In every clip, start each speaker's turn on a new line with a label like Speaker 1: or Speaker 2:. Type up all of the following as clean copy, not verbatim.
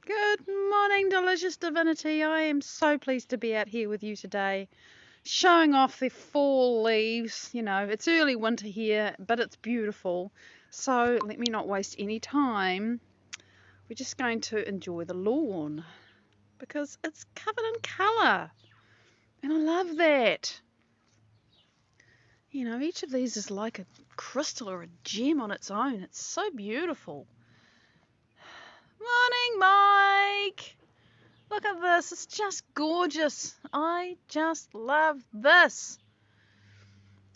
Speaker 1: Good morning, delicious divinity. I am so pleased to be out here with you today, showing off the fall leaves. It's early winter here, but it's beautiful. So let me not waste any time. We're just going to enjoy the lawn because it's covered in colour, and I love that. Each of these is like a crystal or a gem on its own. It's so beautiful. Morning, Mike. Look at this, it's just gorgeous. I just love this.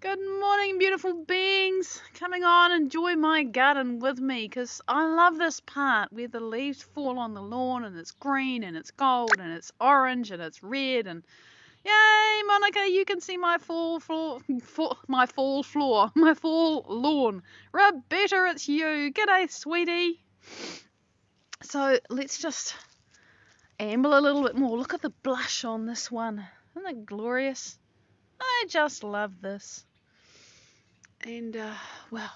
Speaker 1: Good morning, beautiful beings. Coming on, enjoy my garden with me, because I love this part where the leaves fall on the lawn and it's green and it's gold and it's orange and it's red and yay, Monica, you can see my fall lawn. Roberta, it's you. G'day, sweetie. So let's just amble a little bit more. Look at the blush on this one. Isn't it glorious? I just love this. And, well,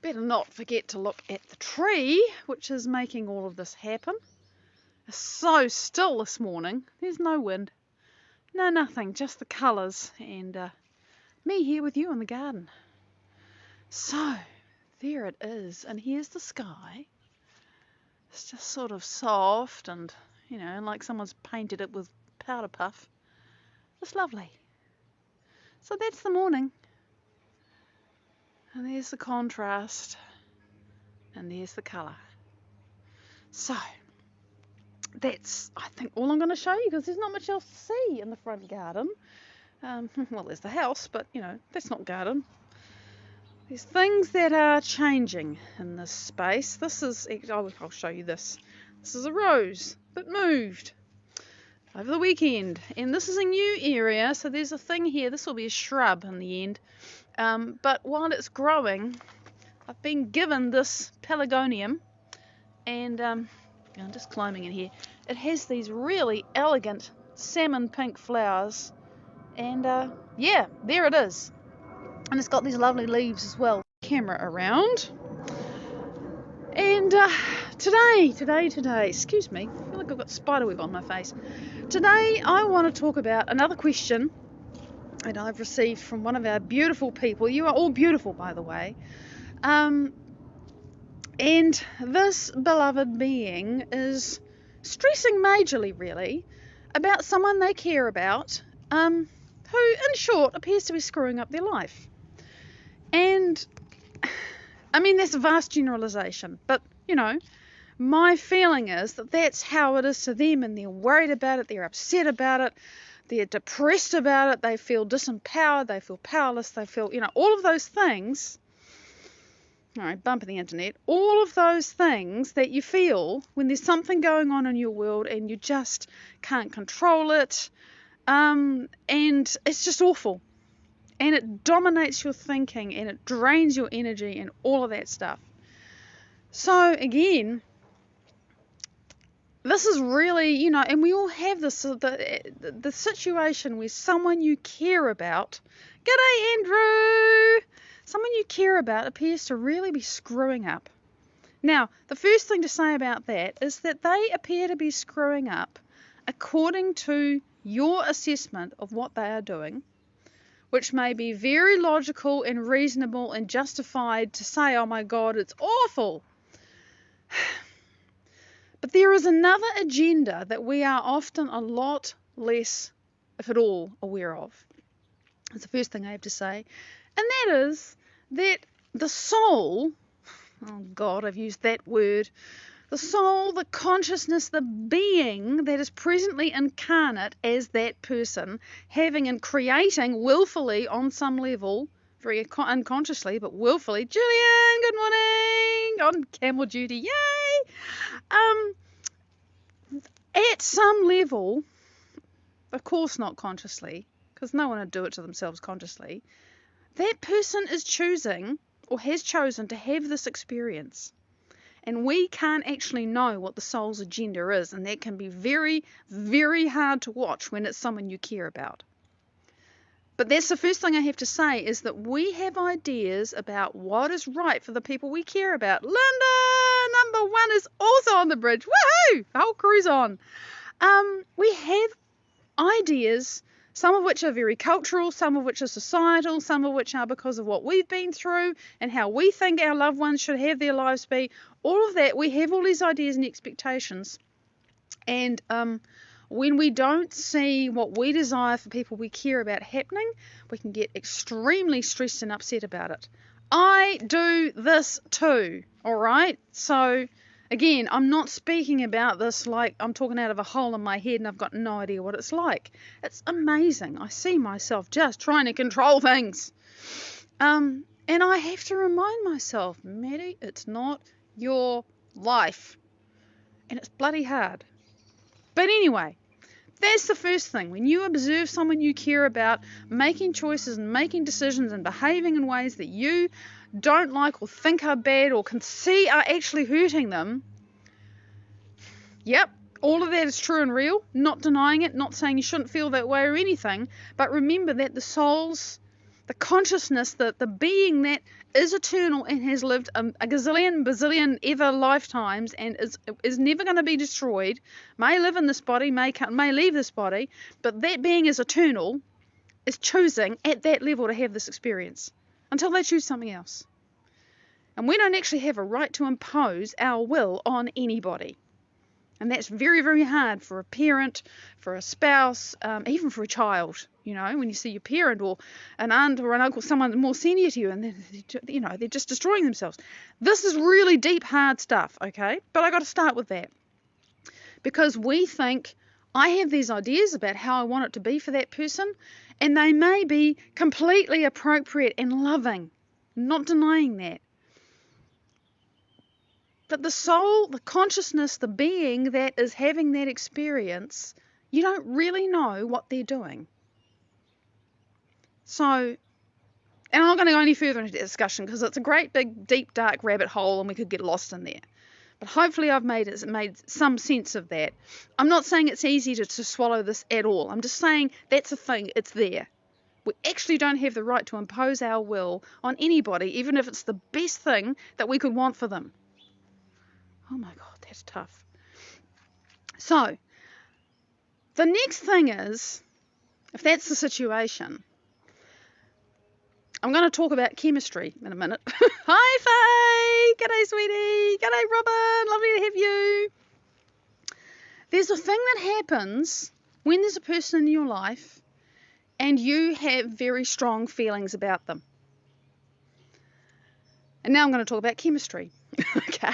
Speaker 1: better not forget to look at the tree, which is making all of this happen. It's so still this morning. There's no wind. No, nothing. Just the colours. And me here with you in the garden. So, there it is. And here's the sky. It's just sort of soft and, like someone's painted it with powder puff. It's lovely. So that's the morning. And there's the contrast. And there's the colour. So that's, I think, all I'm going to show you, because there's not much else to see in the front garden. Well, there's the house, but, that's not garden. There's things that are changing in this space. This is, I'll show you this. This is a rose that moved over the weekend, and this is a new area, so there's a thing here. This will be a shrub in the end, but while it's growing, I've been given this pelargonium, and I'm just climbing in here. It has these really elegant salmon pink flowers, and yeah, there it is, and it's got these lovely leaves as well. Camera around, and today, excuse me, I feel like I've got spiderweb on my face. Today I want to talk about another question that I've received from one of our beautiful people. You are all beautiful, by the way. And this beloved being is stressing majorly, really, about someone they care about, who, in short, appears to be screwing up their life. And, I mean, that's a vast generalisation, but, my feeling is that that's how it is to them, and they're worried about it, they're upset about it, they're depressed about it, they feel disempowered, they feel powerless, they feel, all of those things. All right, bump in the internet. All of those things that you feel when there's something going on in your world and you just can't control it, and it's just awful. And it dominates your thinking and it drains your energy and all of that stuff. So again, this is really, and we all have this, the situation where someone you care about, g'day Andrew, someone you care about appears to really be screwing up. Now, the first thing to say about that is that they appear to be screwing up according to your assessment of what they are doing, which may be very logical and reasonable and justified to say, oh my God, it's awful. But there is another agenda that we are often a lot less, if at all, aware of. That's the first thing I have to say. And that is that the soul, oh God, I've used that word, the soul, the consciousness, the being that is presently incarnate as that person, having and creating willfully on some level, very unconsciously, but willfully. Julian, good morning, on camel duty, yay! At some level, of course not consciously, because no one would do it to themselves consciously, that person is choosing or has chosen to have this experience. And we can't actually know what the soul's agenda is, and that can be very, very hard to watch when it's someone you care about. But that's the first thing I have to say, is that we have ideas about what is right for the people we care about. Linda, number 1 is also on the bridge. Woohoo! The whole crew's on. We have ideas, some of which are very cultural, some of which are societal, some of which are because of what we've been through and how we think our loved ones should have their lives be. All of that, we have all these ideas and expectations. And when we don't see what we desire for people we care about happening, we can get extremely stressed and upset about it. I do this too, all right? So, again, I'm not speaking about this like I'm talking out of a hole in my head and I've got no idea what it's like. It's amazing. I see myself just trying to control things. And I have to remind myself, Maddie, it's not your life. And it's bloody hard. But anyway, that's the first thing. When you observe someone you care about making choices and making decisions and behaving in ways that you don't like or think are bad or can see are actually hurting them, yep, all of that is true and real. Not denying it, not saying you shouldn't feel that way or anything, but remember that the soul's, the consciousness, the being that is eternal and has lived a gazillion, bazillion ever lifetimes and is never going to be destroyed, may live in this body, may leave this body, but that being is eternal, is choosing at that level to have this experience until they choose something else. And we don't actually have a right to impose our will on anybody. And that's very, very hard for a parent, for a spouse, even for a child. You know, when you see your parent or an aunt or an uncle, someone more senior to you, and they're just destroying themselves. This is really deep, hard stuff, okay? But I got to start with that. Because we think, I have these ideas about how I want it to be for that person, and they may be completely appropriate and loving. Not denying that. But the soul, the consciousness, the being that is having that experience, you don't really know what they're doing. So, and I'm not going to go any further into the discussion because it's a great big deep dark rabbit hole and we could get lost in there. But hopefully I've made some sense of that. I'm not saying it's easy to swallow this at all. I'm just saying that's a thing, it's there. We actually don't have the right to impose our will on anybody, even if it's the best thing that we could want for them. Oh my God, that's tough. So, the next thing is, if that's the situation, I'm going to talk about chemistry in a minute. Hi, Faye! G'day, sweetie! G'day, Robin! Lovely to have you. There's a thing that happens when there's a person in your life and you have very strong feelings about them. And now I'm going to talk about chemistry. Okay?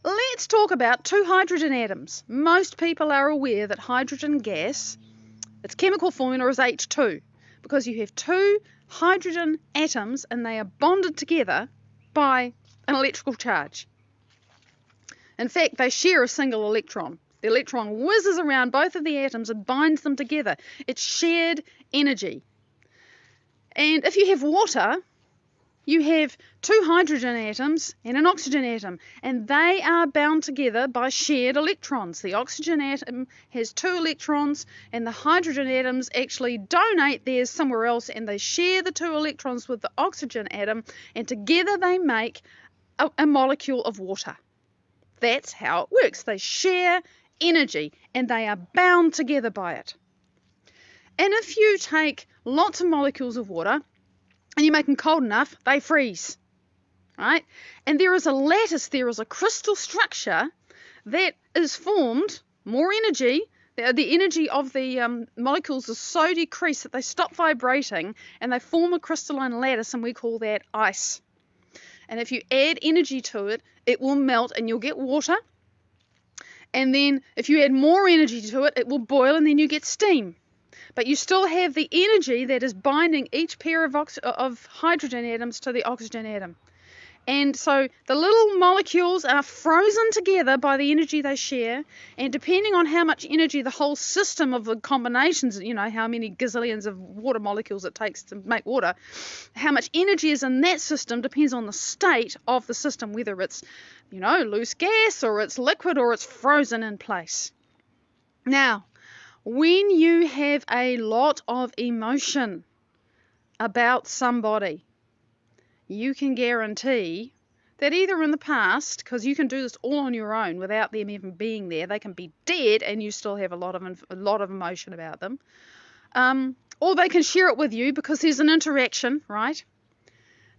Speaker 1: Let's talk about 2 hydrogen atoms. Most people are aware that hydrogen gas, its chemical formula is H2, because you have 2 hydrogen atoms and they are bonded together by an electrical charge. In fact, they share a single electron. The electron whizzes around both of the atoms and binds them together. It's shared energy. And if you have water, you have 2 hydrogen atoms and an oxygen atom, and they are bound together by shared electrons. The oxygen atom has 2 electrons, and the hydrogen atoms actually donate theirs somewhere else, and they share the 2 electrons with the oxygen atom, and together they make a molecule of water. That's how it works. They share energy, and they are bound together by it. And if you take lots of molecules of water, and you make them cold enough, they freeze, right? And there is a lattice, there is a crystal structure that is formed, more energy, the energy of the molecules is so decreased that they stop vibrating and they form a crystalline lattice, and we call that ice. And if you add energy to it, it will melt and you'll get water. And then if you add more energy to it, it will boil and then you get steam. But you still have the energy that is binding each pair of hydrogen atoms to the oxygen atom. And so the little molecules are frozen together by the energy they share, and depending on how much energy the whole system of the combinations, how many gazillions of water molecules it takes to make water, how much energy is in that system depends on the state of the system, whether it's, loose gas or it's liquid or it's frozen in place. Now, when you have a lot of emotion about somebody, you can guarantee that either in the past, because you can do this all on your own without them even being there, they can be dead and you still have a lot of emotion about them, or they can share it with you because there's an interaction, right?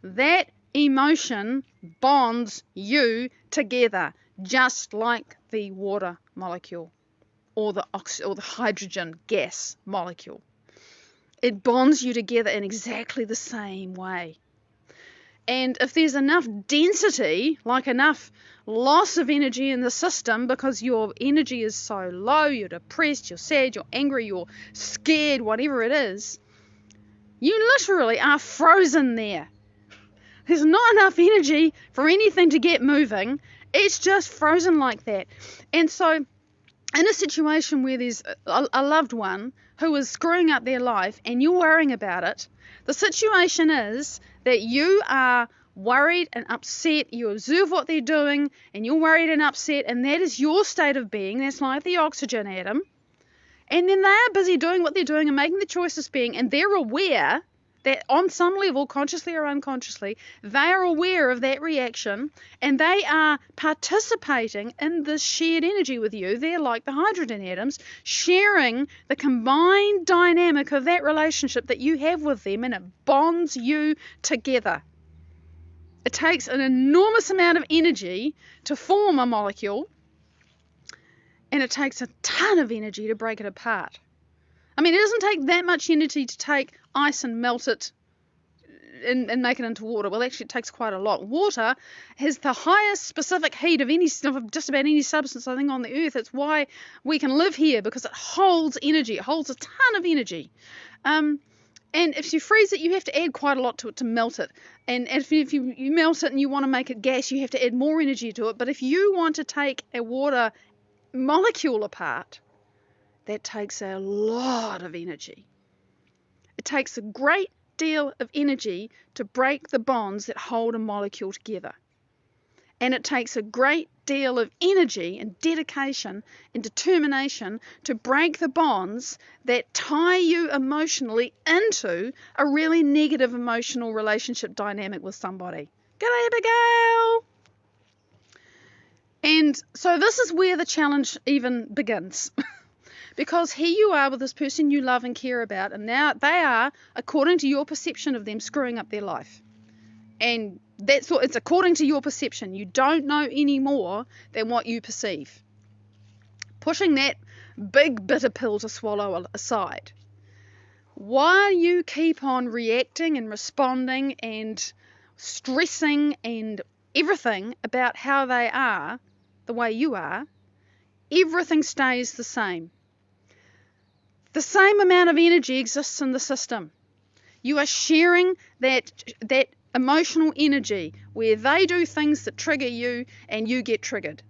Speaker 1: That emotion bonds you together, just like the water molecule or the hydrogen gas molecule. It bonds you together in exactly the same way. And if there's enough density, like enough loss of energy in the system because your energy is so low, you're depressed, you're sad, you're angry, you're scared, whatever it is, you literally are frozen there. There's not enough energy for anything to get moving. It's just frozen like that. And so in a situation where there's a loved one who is screwing up their life and you're worrying about it, the situation is that you are worried and upset. You observe what they're doing and you're worried and upset, and that is your state of being. That's like the oxygen atom. And then they are busy doing what they're doing and making the choices being, and they're aware that on some level, consciously or unconsciously, they are aware of that reaction and they are participating in this shared energy with you. They're like the hydrogen atoms, sharing the combined dynamic of that relationship that you have with them, and it bonds you together. It takes an enormous amount of energy to form a molecule, and it takes a ton of energy to break it apart. I mean, it doesn't take that much energy to take ice and melt it and make it into water. Well, actually, it takes quite a lot. Water has the highest specific heat of just about any substance, I think, on the earth. It's why we can live here, because it holds energy. It holds a ton of energy. And if you freeze it, you have to add quite a lot to it to melt it. And if you melt it and you want to make it gas, you have to add more energy to it. But if you want to take a water molecule apart, that takes a lot of energy. It takes a great deal of energy to break the bonds that hold a molecule together. And it takes a great deal of energy and dedication and determination to break the bonds that tie you emotionally into a really negative emotional relationship dynamic with somebody. G'day, Abigail! And so this is where the challenge even begins. Because here you are with this person you love and care about, and now they are, according to your perception of them, screwing up their life. And that's what it's according to your perception. You don't know any more than what you perceive. Pushing that big bitter pill to swallow aside, while you keep on reacting and responding and stressing and everything about how they are the way you are, everything stays the same. The same amount of energy exists in the system. You are sharing that emotional energy where they do things that trigger you and you get triggered.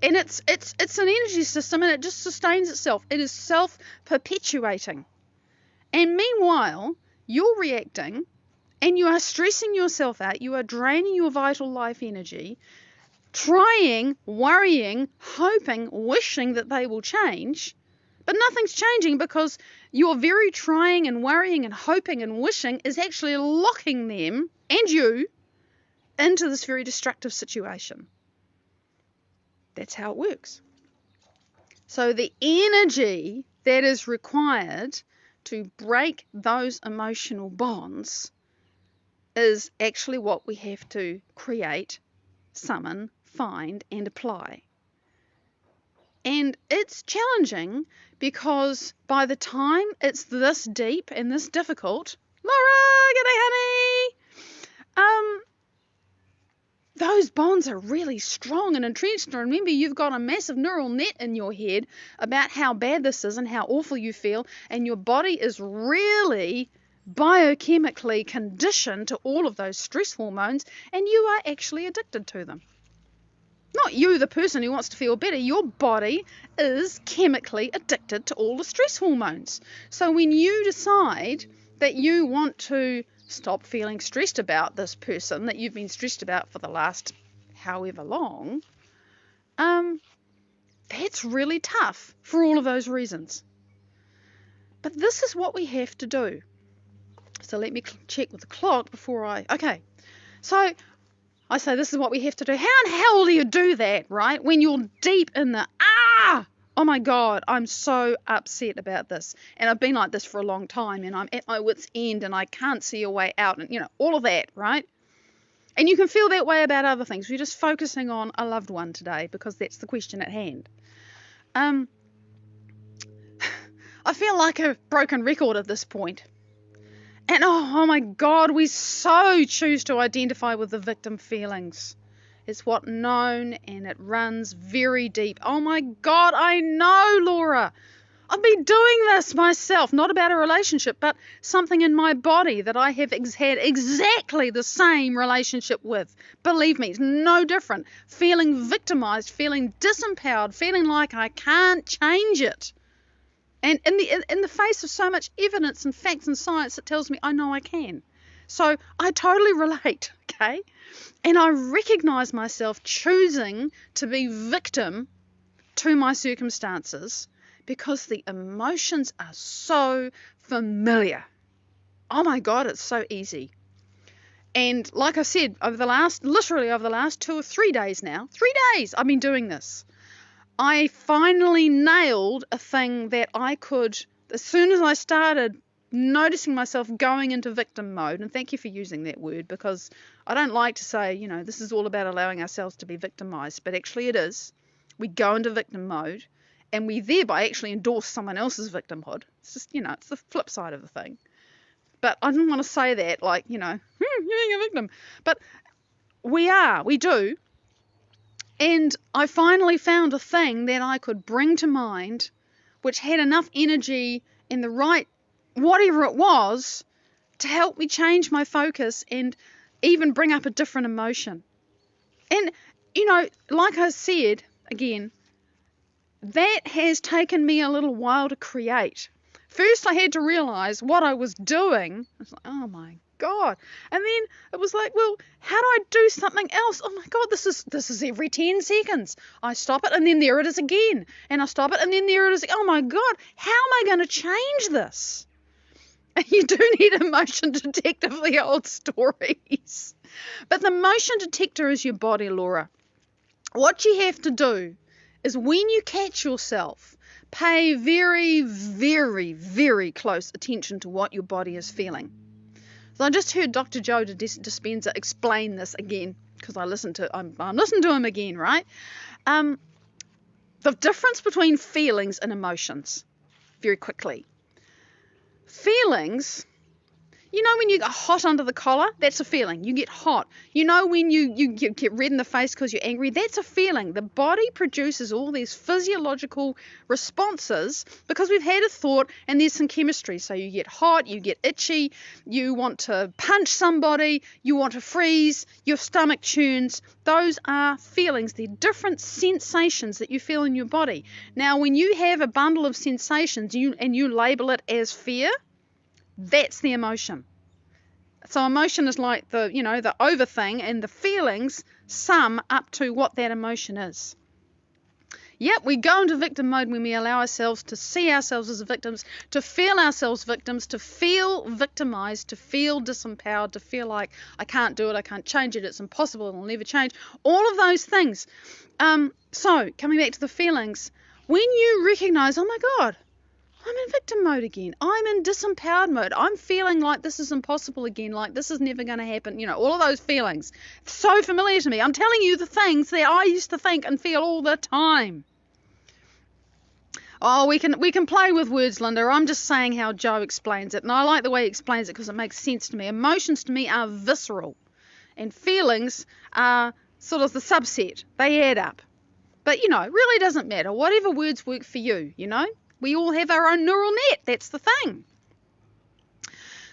Speaker 1: And it's an energy system, and it just sustains itself. It is self-perpetuating. And meanwhile, you're reacting and you are stressing yourself out. You are draining your vital life energy, trying, worrying, hoping, wishing that they will change. But nothing's changing because your very trying and worrying and hoping and wishing is actually locking them and you into this very destructive situation. That's how it works. So the energy that is required to break those emotional bonds is actually what we have to create, summon, find, and apply. And it's challenging because by the time it's this deep and this difficult, Laura, g'day honey, those bonds are really strong and entrenched. And remember, you've got a massive neural net in your head about how bad this is and how awful you feel, and your body is really biochemically conditioned to all of those stress hormones, and you are actually addicted to them. Not you, the person who wants to feel better. Your body is chemically addicted to all the stress hormones. So when you decide that you want to stop feeling stressed about this person that you've been stressed about for the last however long, that's really tough for all of those reasons. But this is what we have to do. So let me check with the clock before okay. So I say this is what we have to do. How in hell do you do that, right? When you're deep in the, oh my God, I'm so upset about this. And I've been like this for a long time, and I'm at my wit's end, and I can't see a way out, and, all of that, right? And you can feel that way about other things. We're just focusing on a loved one today because that's the question at hand. I feel like a broken record at this point. And oh my God, we so choose to identify with the victim feelings. It's what's known, and it runs very deep. Oh my God, I know, Laura. I've been doing this myself, not about a relationship, but something in my body that I have had exactly the same relationship with. Believe me, it's no different. Feeling victimized, feeling disempowered, feeling like I can't change it. And in the face of so much evidence and facts and science, it tells me I know I can. So I totally relate, okay? And I recognize myself choosing to be victim to my circumstances because the emotions are so familiar. Oh my God, it's so easy. And like I said, literally over the last 2 or 3 days now, 3 days I've been doing this. I finally nailed a thing that I could, as soon as I started noticing myself going into victim mode, and thank you for using that word, because I don't like to say, this is all about allowing ourselves to be victimized, but actually it is. We go into victim mode, and we thereby actually endorse someone else's victimhood. It's just, it's the flip side of the thing. But I didn't want to say that like, you're being a victim. But we do. And I finally found a thing that I could bring to mind which had enough energy in the right, whatever it was, to help me change my focus and even bring up a different emotion. And, like I said, again, that has taken me a little while to create. First, I had to realize what I was doing. I was like, oh my God. And then it was like, well, how do I do something else? Oh my God, this is every 10 seconds. I stop it and then there it is again. And I stop it and then there it is. Oh my God, how am I going to change this? And you do need a motion detector for the old stories. But the motion detector is your body, Laura. What you have to do is when you catch yourself, pay very, very, very close attention to what your body is feeling. So I just heard Dr. Joe Dispenza explain this again because I'm listening to him again, right? The difference between feelings and emotions, very quickly. Feelings, when you get hot under the collar, that's a feeling. You get hot. When you get red in the face because you're angry, that's a feeling. The body produces all these physiological responses because we've had a thought and there's some chemistry. So you get hot, you get itchy, you want to punch somebody, you want to freeze, your stomach churns. Those are feelings. They're different sensations that you feel in your body. Now, when you have a bundle of sensations and you label it as fear, that's the emotion. So emotion is like the over thing, and the feelings sum up to what that emotion is. Yep, we go into victim mode when we allow ourselves to see ourselves as victims, to feel ourselves victims, to feel victimized, to feel disempowered, to feel like I can't do it, I can't change it, it's impossible, it'll never change. All of those things. So coming back to the feelings, when you recognize, oh my God, I'm in victim mode again. I'm in disempowered mode. I'm feeling like this is impossible again, like this is never going to happen. All of those feelings. So familiar to me. I'm telling you the things that I used to think and feel all the time. Oh, we can play with words, Linda. I'm just saying how Joe explains it. And I like the way he explains it because it makes sense to me. Emotions to me are visceral. And feelings are sort of the subset. They add up. But, it really doesn't matter. Whatever words work for you, We all have our own neural net. That's the thing.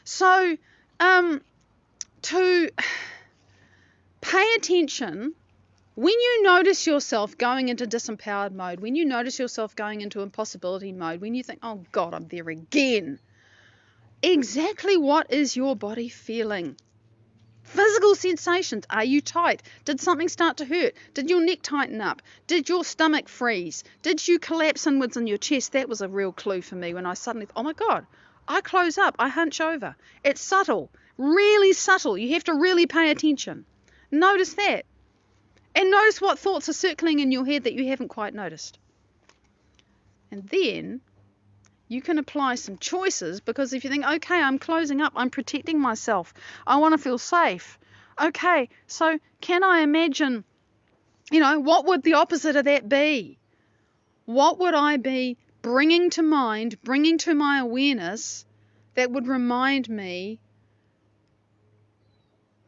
Speaker 1: So, to pay attention, when you notice yourself going into disempowered mode, when you notice yourself going into impossibility mode, when you think, oh God, I'm there again, exactly what is your body feeling? Physical sensations. Are you tight? Did something start to hurt? Did your neck tighten up? Did your stomach freeze? Did you collapse inwards in your chest? That was a real clue for me when I suddenly thought, oh my God, I close up, I hunch over. It's subtle, really subtle. You have to really pay attention. Notice that. And notice what thoughts are circling in your head that you haven't quite noticed. And then you can apply some choices, because if you think, okay, I'm closing up, I'm protecting myself, I want to feel safe. Okay, so can I imagine, what would the opposite of that be? What would I be bringing to mind, bringing to my awareness that would remind me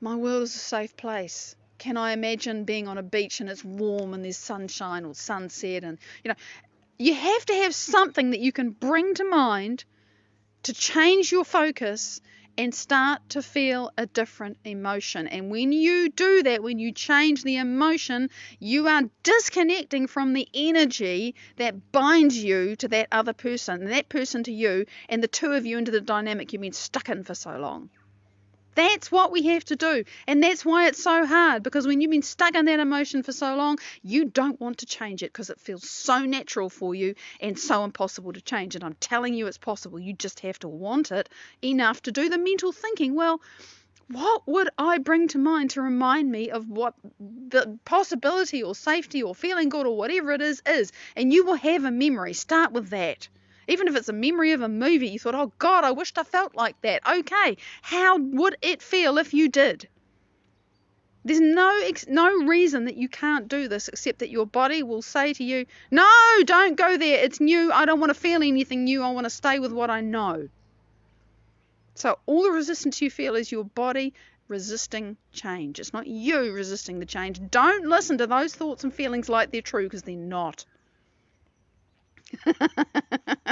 Speaker 1: my world is a safe place? Can I imagine being on a beach and it's warm and there's sunshine or sunset, and you have to have something that you can bring to mind to change your focus and start to feel a different emotion. And when you do that, when you change the emotion, you are disconnecting from the energy that binds you to that other person, and that person to you, and the two of you into the dynamic you've been stuck in for so long. That's what we have to do. And that's why it's so hard, because when you've been stuck in that emotion for so long, you don't want to change it because it feels so natural for you and so impossible to change. And I'm telling you it's possible. You just have to want it enough to do the mental thinking. Well, what would I bring to mind to remind me of what the possibility or safety or feeling good or whatever it is? And you will have a memory. Start with that. Even if it's a memory of a movie, you thought, oh God, I wished I felt like that. Okay, how would it feel if you did? There's no reason that you can't do this, except that your body will say to you, no, don't go there. It's new. I don't want to feel anything new. I want to stay with what I know. So all the resistance you feel is your body resisting change. It's not you resisting the change. Don't listen to those thoughts and feelings like they're true, because they're not.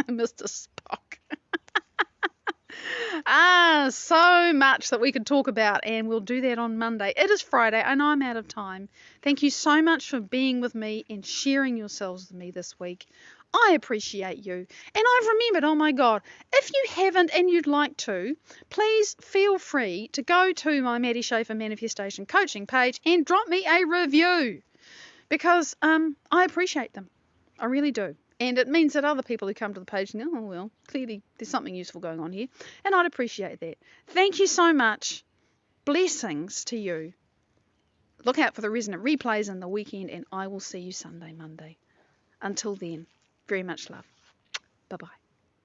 Speaker 1: Mr. Spock. So much that we could talk about, and we'll do that on Monday. It is Friday and I'm out of time. Thank you so much for being with me and sharing yourselves with me this week. I appreciate you. And I've remembered, oh my God, if you haven't and you'd like to, please feel free to go to my Maddie Schaefer Manifestation Coaching page and drop me a review, because I appreciate them. I really do. And it means that other people who come to the page go, oh, well, clearly there's something useful going on here. And I'd appreciate that. Thank you so much. Blessings to you. Look out for the Resonant replays in the weekend, and I will see you Sunday, Monday. Until then, very much love. Bye-bye.